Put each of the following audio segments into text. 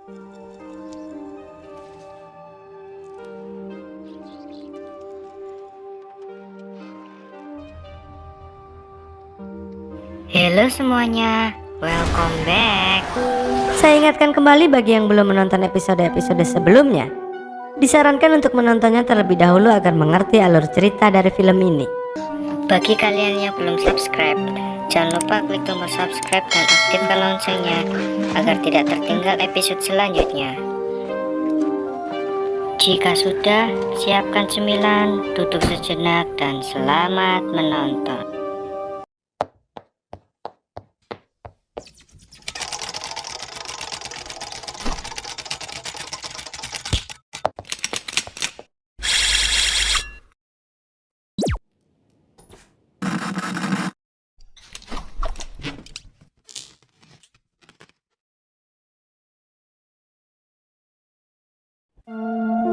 Halo semuanya, welcome back. Saya ingatkan kembali bagi yang belum menonton episode-episode sebelumnya, disarankan untuk menontonnya terlebih dahulu agar mengerti alur cerita dari film ini. Bagi kalian yang belum subscribe, jangan lupa klik tombol subscribe dan aktifkan loncengnya agar tidak tertinggal episode selanjutnya. Jika sudah, siapkan cemilan, duduk sejenak, dan selamat menonton.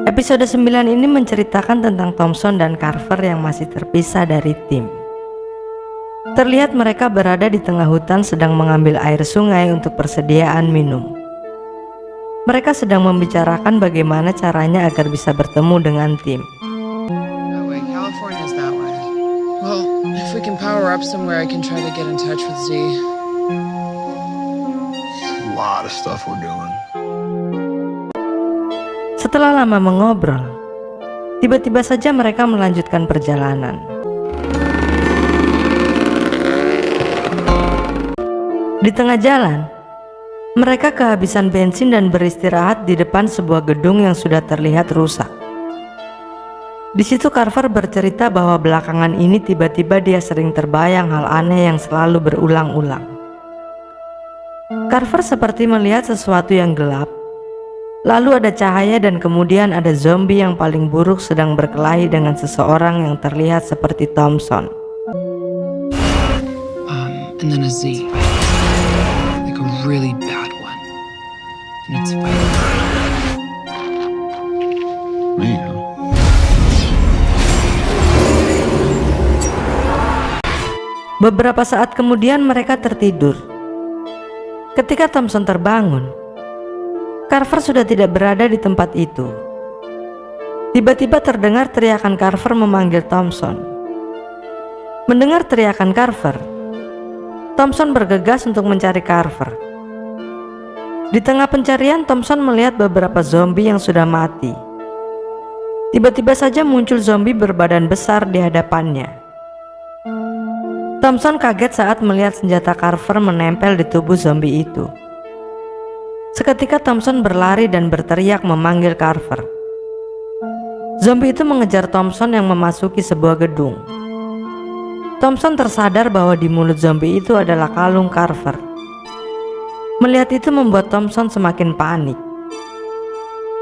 Episode 9 ini menceritakan tentang Thompson dan Carver yang masih terpisah dari tim. Terlihat mereka berada di tengah hutan sedang mengambil air sungai untuk persediaan minum. Mereka sedang membicarakan bagaimana caranya agar bisa bertemu dengan tim. That way, California's that way. Well, if we can power up somewhere, I can try to get in touch with Z. A lot of stuff we're doing. Setelah lama mengobrol, tiba-tiba saja mereka melanjutkan perjalanan. Di tengah jalan, mereka kehabisan bensin dan beristirahat di depan sebuah gedung yang sudah terlihat rusak. Di situ Carver bercerita bahwa belakangan ini tiba-tiba dia sering terbayang hal aneh yang selalu berulang-ulang. Carver seperti melihat sesuatu yang gelap. Lalu ada cahaya dan kemudian ada zombie yang paling buruk sedang berkelahi dengan seseorang yang terlihat seperti Thompson. And then a Z. Like a really bad one. And it's fighting. Man. Beberapa saat kemudian mereka tertidur. Ketika Thompson terbangun, Carver sudah tidak berada di tempat itu. Tiba-tiba terdengar teriakan Carver memanggil Thompson. Mendengar teriakan Carver, Thompson bergegas untuk mencari Carver. Di tengah pencarian, Thompson melihat beberapa zombie yang sudah mati. Tiba-tiba saja muncul zombie berbadan besar di hadapannya. Thompson kaget saat melihat senjata Carver menempel di tubuh zombie itu. Seketika Thompson berlari dan berteriak memanggil Carver. Zombie itu mengejar Thompson yang memasuki sebuah gedung. Thompson tersadar bahwa di mulut zombie itu adalah kalung Carver. Melihat itu membuat Thompson semakin panik.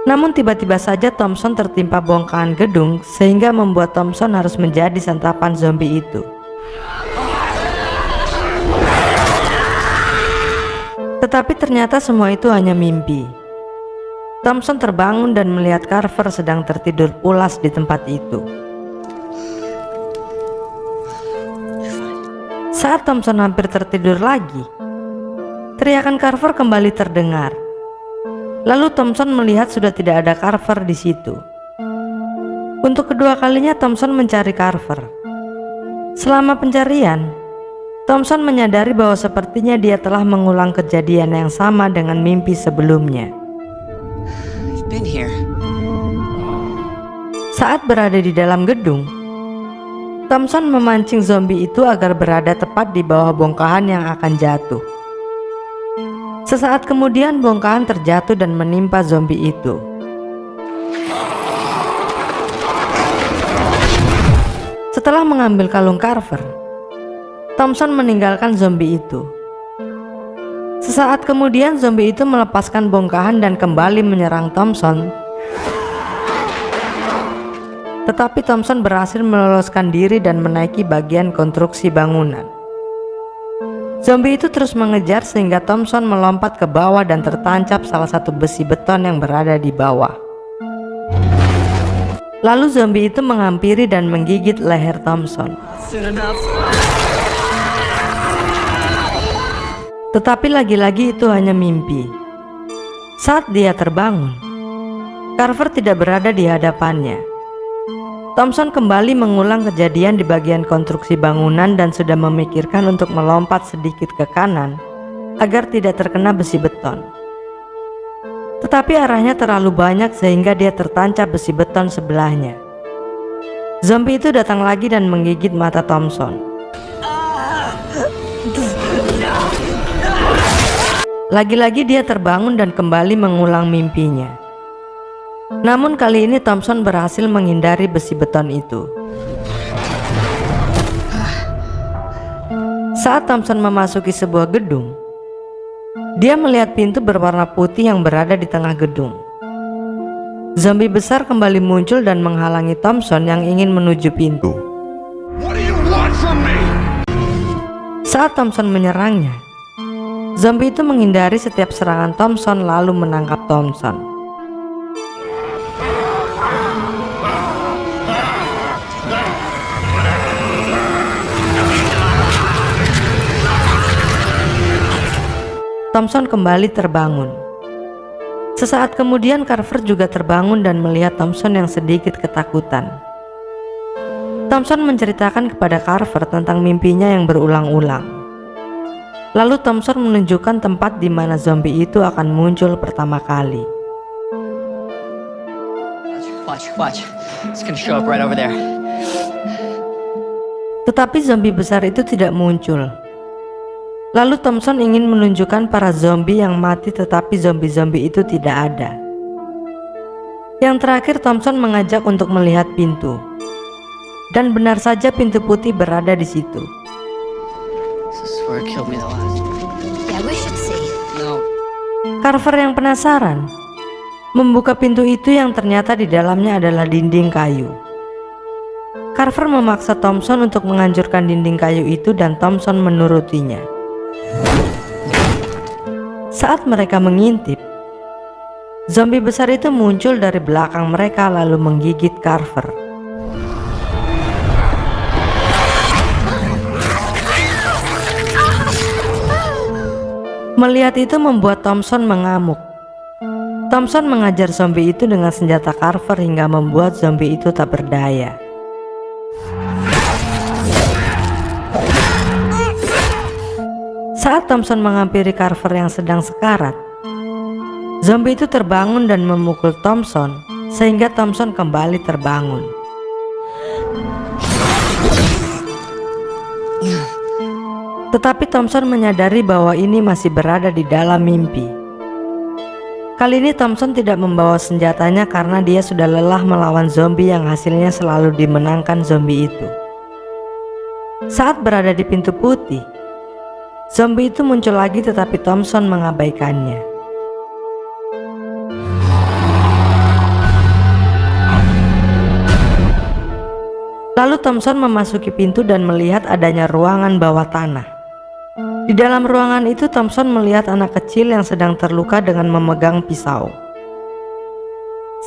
Namun tiba-tiba saja Thompson tertimpa bongkahan gedung sehingga membuat Thompson harus menjadi santapan zombie itu. Tetapi ternyata semua itu hanya mimpi. Thompson terbangun dan melihat Carver sedang tertidur pulas di tempat itu. Saat Thompson hampir tertidur lagi, teriakan Carver kembali terdengar. Lalu Thompson melihat sudah tidak ada Carver di situ. Untuk kedua kalinya Thompson mencari Carver. Selama pencarian, Thompson menyadari bahwa sepertinya dia telah mengulang kejadian yang sama dengan mimpi sebelumnya. I've been here. Saat berada di dalam gedung, Thompson memancing zombie itu agar berada tepat di bawah bongkahan yang akan jatuh. Sesaat kemudian bongkahan terjatuh dan menimpa zombie itu. Setelah mengambil kalung Carver, Thompson meninggalkan zombie itu. Sesaat kemudian zombie itu melepaskan bongkahan dan kembali menyerang Thompson. Tetapi Thompson berhasil meloloskan diri dan menaiki bagian konstruksi bangunan. Zombie itu terus mengejar sehingga Thompson melompat ke bawah dan tertancap salah satu besi beton yang berada di bawah. Lalu zombie itu menghampiri dan menggigit leher Thompson. Tetapi lagi-lagi itu hanya mimpi. Saat dia terbangun, Carver tidak berada di hadapannya. Thompson kembali mengulang kejadian di bagian konstruksi bangunan dan sudah memikirkan untuk melompat sedikit ke kanan agar tidak terkena besi beton. Tetapi arahnya terlalu banyak sehingga dia tertancap besi beton sebelahnya. Zombie itu datang lagi dan menggigit mata Thompson. Lagi-lagi dia terbangun dan kembali mengulang mimpinya. Namun kali ini Thompson berhasil menghindari besi beton itu. Saat Thompson memasuki sebuah gedung, dia melihat pintu berwarna putih yang berada di tengah gedung. Zombie besar kembali muncul dan menghalangi Thompson yang ingin menuju pintu. What do you want from me? Saat Thompson menyerangnya, zombie itu menghindari setiap serangan Thompson lalu menangkap Thompson. Thompson kembali terbangun. Sesaat kemudian Carver juga terbangun dan melihat Thompson yang sedikit ketakutan. Thompson menceritakan kepada Carver tentang mimpinya yang berulang-ulang. Lalu Thompson menunjukkan tempat di mana zombie itu akan muncul pertama kali. Watch. It's gonna show up right over there. Tetapi zombie besar itu tidak muncul. Lalu Thompson ingin menunjukkan para zombie yang mati, tetapi zombie-zombie itu tidak ada. Yang terakhir Thompson mengajak untuk melihat pintu. Dan benar saja pintu putih berada di situ. This is where it killed me the last. Yeah, we should see. No. Carver yang penasaran membuka pintu itu yang ternyata di dalamnya adalah dinding kayu. Carver memaksa Thompson untuk menghancurkan dinding kayu itu dan Thompson menurutinya. Saat mereka mengintip, zombie besar itu muncul dari belakang mereka lalu menggigit Carver. Melihat itu membuat Thompson mengamuk. Thompson mengajar zombie itu dengan senjata Carver hingga membuat zombie itu tak berdaya. Saat Thompson menghampiri Carver yang sedang sekarat, zombie itu terbangun dan memukul Thompson sehingga Thompson kembali terbangun. Tetapi Thompson menyadari bahwa ini masih berada di dalam mimpi. Kali ini Thompson tidak membawa senjatanya karena dia sudah lelah melawan zombie yang hasilnya selalu dimenangkan zombie itu. Saat berada di pintu putih, zombie itu muncul lagi tetapi Thompson mengabaikannya. Lalu Thompson memasuki pintu dan melihat adanya ruangan bawah tanah. Di dalam ruangan itu Thompson melihat anak kecil yang sedang terluka dengan memegang pisau.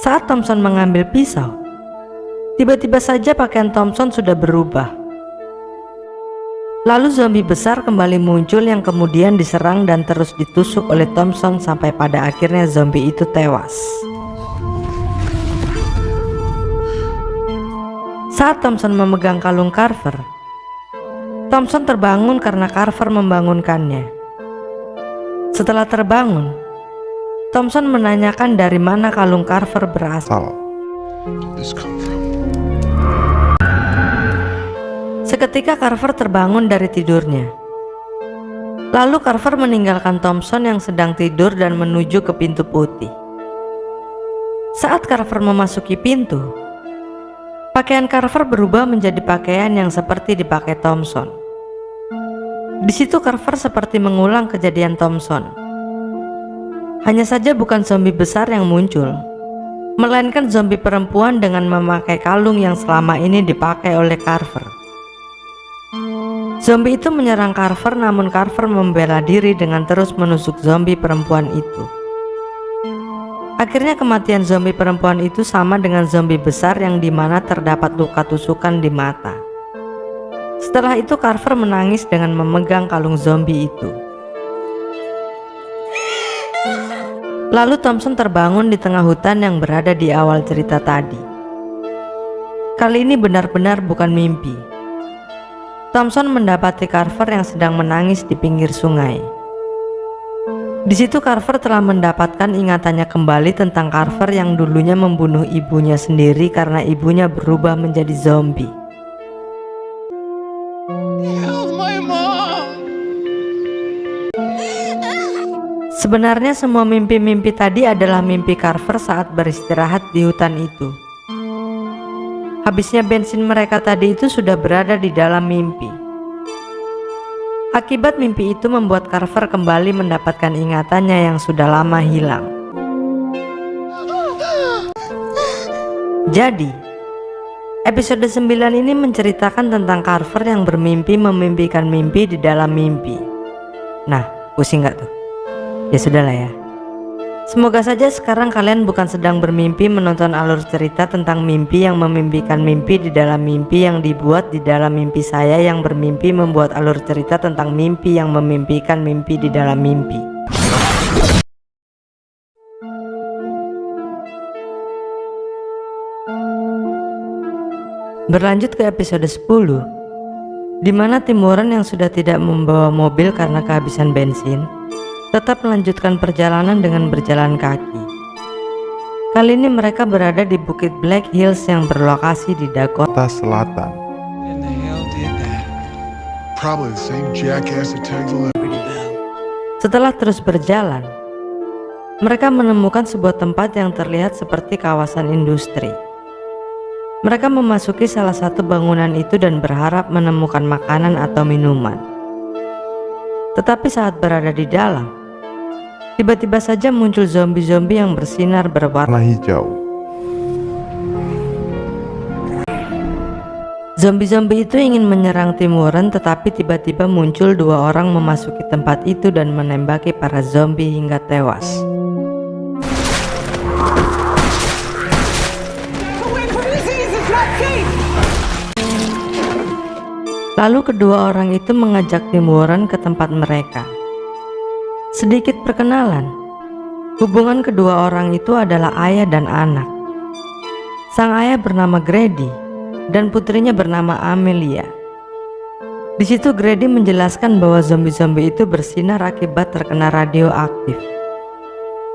Saat Thompson mengambil pisau, tiba-tiba saja pakaian Thompson sudah berubah. Lalu zombie besar kembali muncul yang kemudian diserang dan terus ditusuk oleh Thompson sampai pada akhirnya zombie itu tewas. Saat Thompson memegang kalung Carver, Thompson terbangun karena Carver membangunkannya. Setelah terbangun, Thompson menanyakan dari mana kalung Carver berasal. This come from? Seketika Carver terbangun dari tidurnya. Lalu Carver meninggalkan Thompson yang sedang tidur dan menuju ke pintu putih. Saat Carver memasuki pintu, pakaian Carver berubah menjadi pakaian yang seperti dipakai Thompson. Di situ Carver seperti mengulang kejadian Thompson. Hanya saja bukan zombie besar yang muncul, melainkan zombie perempuan dengan memakai kalung yang selama ini dipakai oleh Carver. Zombie itu menyerang Carver, namun Carver membela diri dengan terus menusuk zombie perempuan itu. Akhirnya kematian zombie perempuan itu sama dengan zombie besar yang dimana terdapat luka tusukan di mata. Setelah itu Carver menangis dengan memegang kalung zombie itu. Lalu Thompson terbangun di tengah hutan yang berada di awal cerita tadi. Kali ini benar-benar bukan mimpi. Thompson mendapati Carver yang sedang menangis di pinggir sungai. Di situ Carver telah mendapatkan ingatannya kembali tentang Carver yang dulunya membunuh ibunya sendiri karena ibunya berubah menjadi zombie. Help my mom! Sebenarnya semua mimpi-mimpi tadi adalah mimpi Carver saat beristirahat di hutan itu. Habisnya bensin mereka tadi itu sudah berada di dalam mimpi. Akibat mimpi itu membuat Carver kembali mendapatkan ingatannya yang sudah lama hilang. Jadi, episode 9 ini menceritakan tentang Carver yang bermimpi memimpikan mimpi di dalam mimpi. Nah, pusing gak tuh? Ya sudahlah ya. Semoga saja sekarang kalian bukan sedang bermimpi menonton alur cerita tentang mimpi yang memimpikan mimpi di dalam mimpi yang dibuat di dalam mimpi saya yang bermimpi membuat alur cerita tentang mimpi yang memimpikan mimpi di dalam mimpi. Berlanjut ke episode 10, di mana Tim Warren yang sudah tidak membawa mobil karena kehabisan bensin tetap melanjutkan perjalanan dengan berjalan kaki. Kali ini mereka berada di Bukit Black Hills yang berlokasi di Dakota Selatan. In the hell did that? Probably the same jackass that tags a Liberty Bell. Setelah terus berjalan, mereka menemukan sebuah tempat yang terlihat seperti kawasan industri. Mereka memasuki salah satu bangunan itu dan berharap menemukan makanan atau minuman. Tetapi saat berada di dalam, tiba-tiba saja muncul zombie-zombie yang bersinar berwarna hijau. Zombie-zombie itu ingin menyerang Tim Warren, tetapi tiba-tiba muncul dua orang memasuki tempat itu dan menembaki para zombie hingga tewas. Lalu kedua orang itu mengajak Tim Warren ke tempat mereka. Sedikit perkenalan, hubungan kedua orang itu adalah ayah dan anak. Sang ayah bernama Grady dan putrinya bernama Amelia. Di situ Grady menjelaskan bahwa zombie-zombie itu bersinar akibat terkena radioaktif.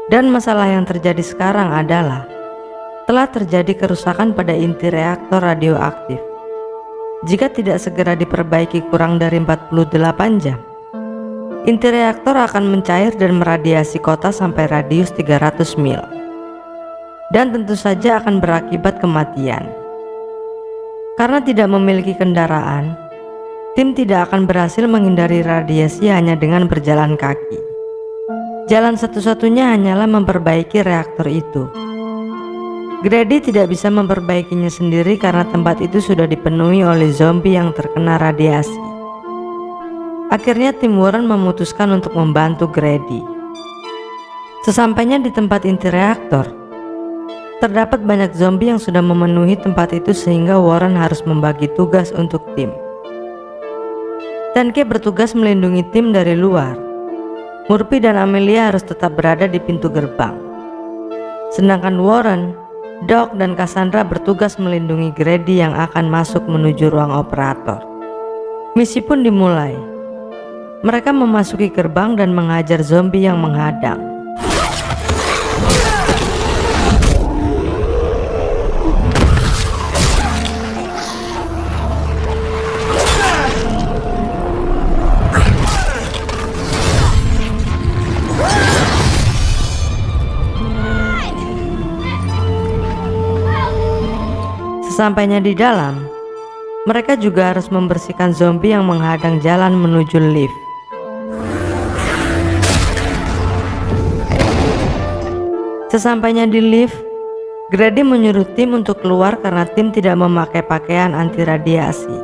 Dan masalah yang terjadi sekarang adalah telah terjadi kerusakan pada inti reaktor radioaktif. Jika tidak segera diperbaiki kurang dari 48 jam, inti reaktor akan mencair dan meradiasi kota sampai radius 300 mil. Dan tentu saja akan berakibat kematian. Karena tidak memiliki kendaraan, tim tidak akan berhasil menghindari radiasi hanya dengan berjalan kaki. Jalan satu-satunya hanyalah memperbaiki reaktor itu. Grady tidak bisa memperbaikinya sendiri karena tempat itu sudah dipenuhi oleh zombie yang terkena radiasi. Akhirnya Tim Warren memutuskan untuk membantu Grady. Sesampainya di tempat inti reaktor, terdapat banyak zombie yang sudah memenuhi tempat itu sehingga Warren harus membagi tugas untuk tim. Tenke bertugas melindungi tim dari luar. Murphy dan Amelia harus tetap berada di pintu gerbang. Sedangkan Warren, Doc, dan Cassandra bertugas melindungi Grady yang akan masuk menuju ruang operator. Misi pun dimulai. Mereka memasuki gerbang dan menghajar zombie yang menghadang. Sesampainya di dalam, mereka juga harus membersihkan zombie yang menghadang jalan menuju lift. Sesampainya di lift, Grady menyuruh tim untuk keluar karena tim tidak memakai pakaian anti radiasi.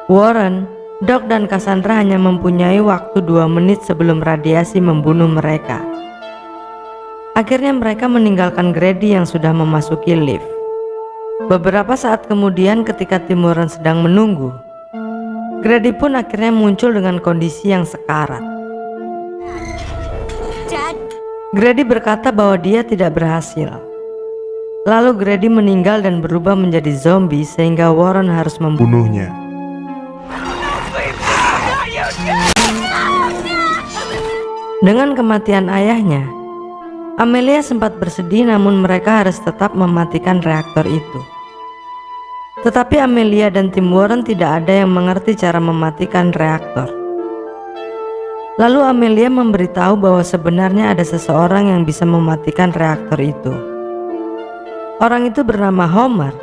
Warren, Doc, dan Cassandra hanya mempunyai waktu 2 menit sebelum radiasi membunuh mereka. Akhirnya mereka meninggalkan Grady yang sudah memasuki lift. Beberapa saat kemudian ketika Tim Warren sedang menunggu, Grady pun akhirnya muncul dengan kondisi yang sekarat. Grady berkata bahwa dia tidak berhasil. Lalu Grady meninggal dan berubah menjadi zombie sehingga Warren harus membunuhnya. Dengan kematian ayahnya, Amelia sempat bersedih, namun mereka harus tetap mematikan reaktor itu. Tetapi Amelia dan tim Warren tidak ada yang mengerti cara mematikan reaktor. Lalu Amelia memberitahu bahwa sebenarnya ada seseorang yang bisa mematikan reaktor itu. Orang itu bernama Homer,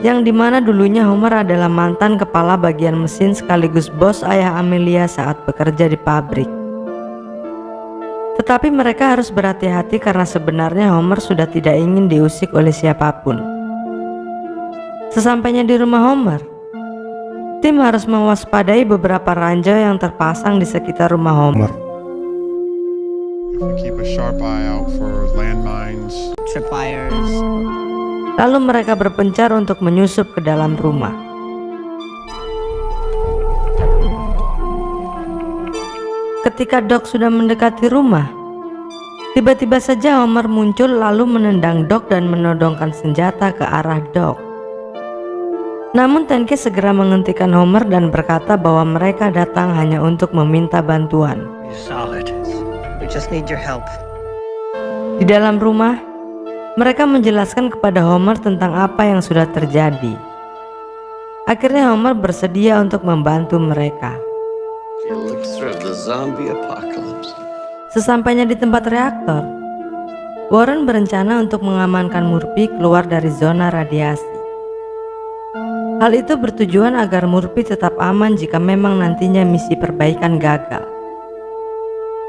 yang dimana dulunya Homer adalah mantan kepala bagian mesin sekaligus bos ayah Amelia saat bekerja di pabrik. Tetapi mereka harus berhati-hati karena sebenarnya Homer sudah tidak ingin diusik oleh siapapun. Sesampainya di rumah Homer, tim harus mewaspadai beberapa ranjau yang terpasang di sekitar rumah Homer. If we keep a sharp eye out for landmines. Tripwires. Lalu mereka berpencar untuk menyusup ke dalam rumah. Ketika Doc sudah mendekati rumah, tiba-tiba saja Homer muncul lalu menendang Doc dan menodongkan senjata ke arah Doc. Namun Tenke segera menghentikan Homer dan berkata bahwa mereka datang hanya untuk meminta bantuan. Solid. We just need your help. Di dalam rumah, mereka menjelaskan kepada Homer tentang apa yang sudah terjadi. Akhirnya Homer bersedia untuk membantu mereka. Sesampainya di tempat reaktor, Warren berencana untuk mengamankan Murphy keluar dari zona radiasi. Hal itu bertujuan agar Murphy tetap aman jika memang nantinya misi perbaikan gagal.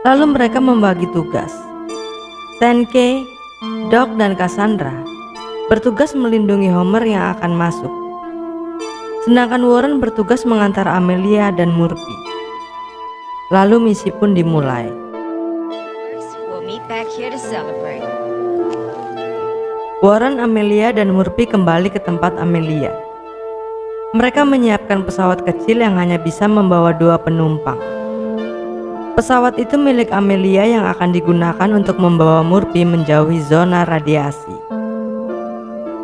Lalu mereka membagi tugas. Tenke, Doc, dan Cassandra bertugas melindungi Homer yang akan masuk. Sedangkan Warren bertugas mengantar Amelia dan Murphy. Lalu misi pun dimulai. We'll meet back here to celebrate. Warren, Amelia, dan Murphy kembali ke tempat Amelia. Mereka menyiapkan pesawat kecil yang hanya bisa membawa 2 penumpang. Pesawat itu milik Amelia yang akan digunakan untuk membawa Murphy menjauhi zona radiasi.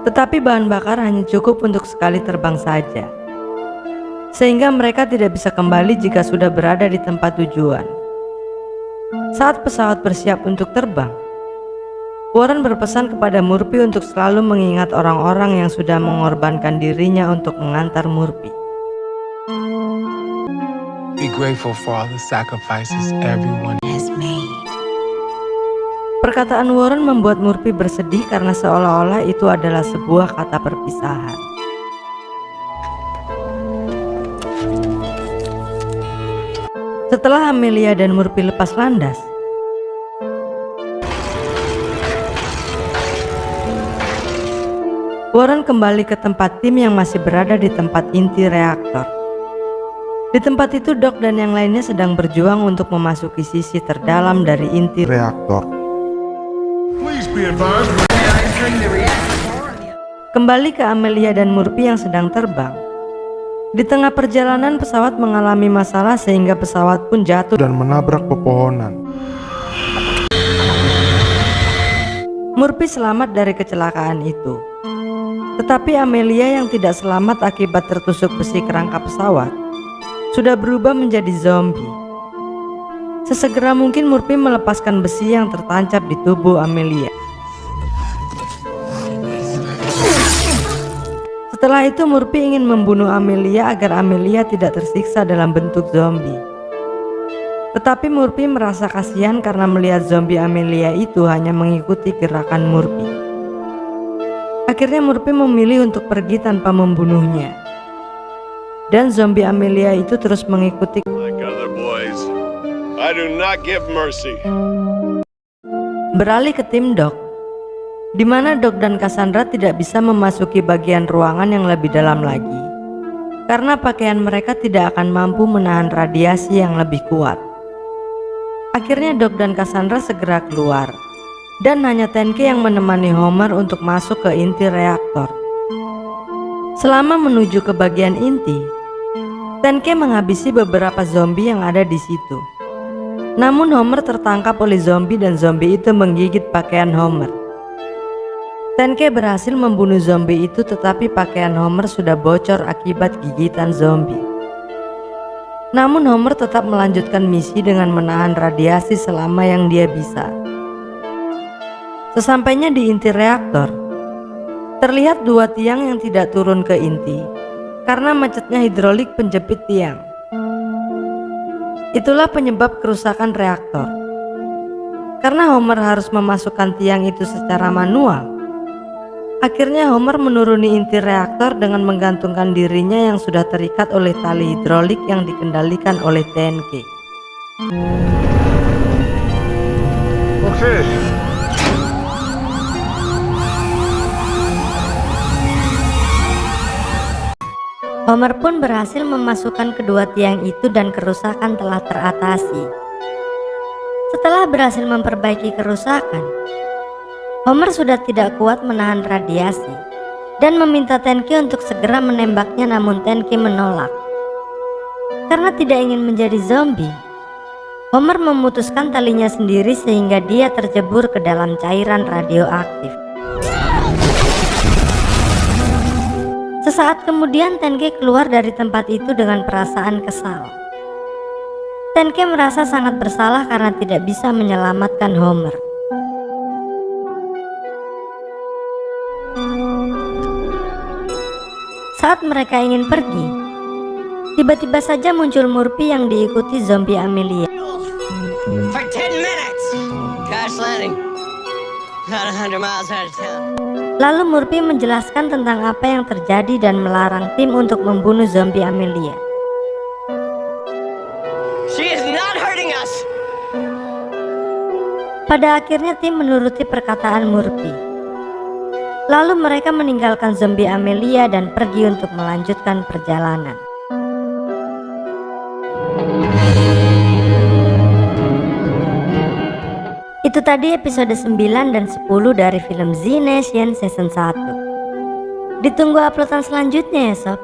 Tetapi bahan bakar hanya cukup untuk sekali terbang saja, sehingga mereka tidak bisa kembali jika sudah berada di tempat tujuan. Saat pesawat bersiap untuk terbang, Warren berpesan kepada Murphy untuk selalu mengingat orang-orang yang sudah mengorbankan dirinya untuk mengantar Murphy. Be grateful for all the sacrifices everyone has made. Perkataan Warren membuat Murphy bersedih karena seolah-olah itu adalah sebuah kata perpisahan. Setelah Amelia dan Murphy lepas landas, Warren kembali ke tempat tim yang masih berada di tempat inti reaktor. Di tempat itu Doc dan yang lainnya sedang berjuang untuk memasuki sisi terdalam dari inti reaktor. Please be advised. Kembali ke Amelia dan Murphy yang sedang terbang. Di tengah perjalanan pesawat mengalami masalah sehingga pesawat pun jatuh dan menabrak pepohonan. Murphy selamat dari kecelakaan itu. Tetapi Amelia yang tidak selamat akibat tertusuk besi kerangka pesawat sudah berubah menjadi zombie. Sesegera mungkin Murphy melepaskan besi yang tertancap di tubuh Amelia. Setelah itu Murphy ingin membunuh Amelia agar Amelia tidak tersiksa dalam bentuk zombie. Tetapi Murphy merasa kasihan karena melihat zombie Amelia itu hanya mengikuti gerakan Murphy. Akhirnya Murphy memilih untuk pergi tanpa membunuhnya. Dan zombie Amelia itu terus mengikuti. Like other boys, I do not give mercy. Beralih ke tim Doc, di mana Doc dan Cassandra tidak bisa memasuki bagian ruangan yang lebih dalam lagi karena pakaian mereka tidak akan mampu menahan radiasi yang lebih kuat. Akhirnya Doc dan Cassandra segera keluar dan hanya Tenke yang menemani Homer untuk masuk ke inti reaktor. Selama menuju ke bagian inti, Tenke menghabisi beberapa zombie yang ada di situ. Namun Homer tertangkap oleh zombie dan zombie itu menggigit pakaian Homer. Tenke berhasil membunuh zombie itu, tetapi pakaian Homer sudah bocor akibat gigitan zombie. Namun Homer tetap melanjutkan misi dengan menahan radiasi selama yang dia bisa. Sesampainya di inti reaktor, terlihat dua tiang yang tidak turun ke inti karena macetnya hidrolik penjepit tiang. Itulah penyebab kerusakan reaktor. Karena Homer harus memasukkan tiang itu secara manual, akhirnya Homer menuruni inti reaktor dengan menggantungkan dirinya yang sudah terikat oleh tali hidrolik yang dikendalikan oleh TNK. Okay. Homer pun berhasil memasukkan kedua tiang itu dan kerusakan telah teratasi. Setelah berhasil memperbaiki kerusakan, Homer sudah tidak kuat menahan radiasi dan meminta Tenki untuk segera menembaknya, namun Tenki menolak. Karena tidak ingin menjadi zombie, Homer memutuskan talinya sendiri sehingga dia terjebur ke dalam cairan radioaktif. Sesaat kemudian Tenke keluar dari tempat itu dengan perasaan kesal. Tenke merasa sangat bersalah karena tidak bisa menyelamatkan Homer. Saat mereka ingin pergi, tiba-tiba saja muncul Murphy yang diikuti zombie Amelia. For 10 minutes! Crash landing. Not 100 miles out of town. Lalu Murphy menjelaskan tentang apa yang terjadi dan melarang tim untuk membunuh zombie Amelia. She is not hurting us! Pada akhirnya tim menuruti perkataan Murphy. Lalu mereka meninggalkan zombie Amelia dan pergi untuk melanjutkan perjalanan. Itu tadi episode 9 dan 10 dari film Z Nation Season 1. Ditunggu uploadan selanjutnya ya sob.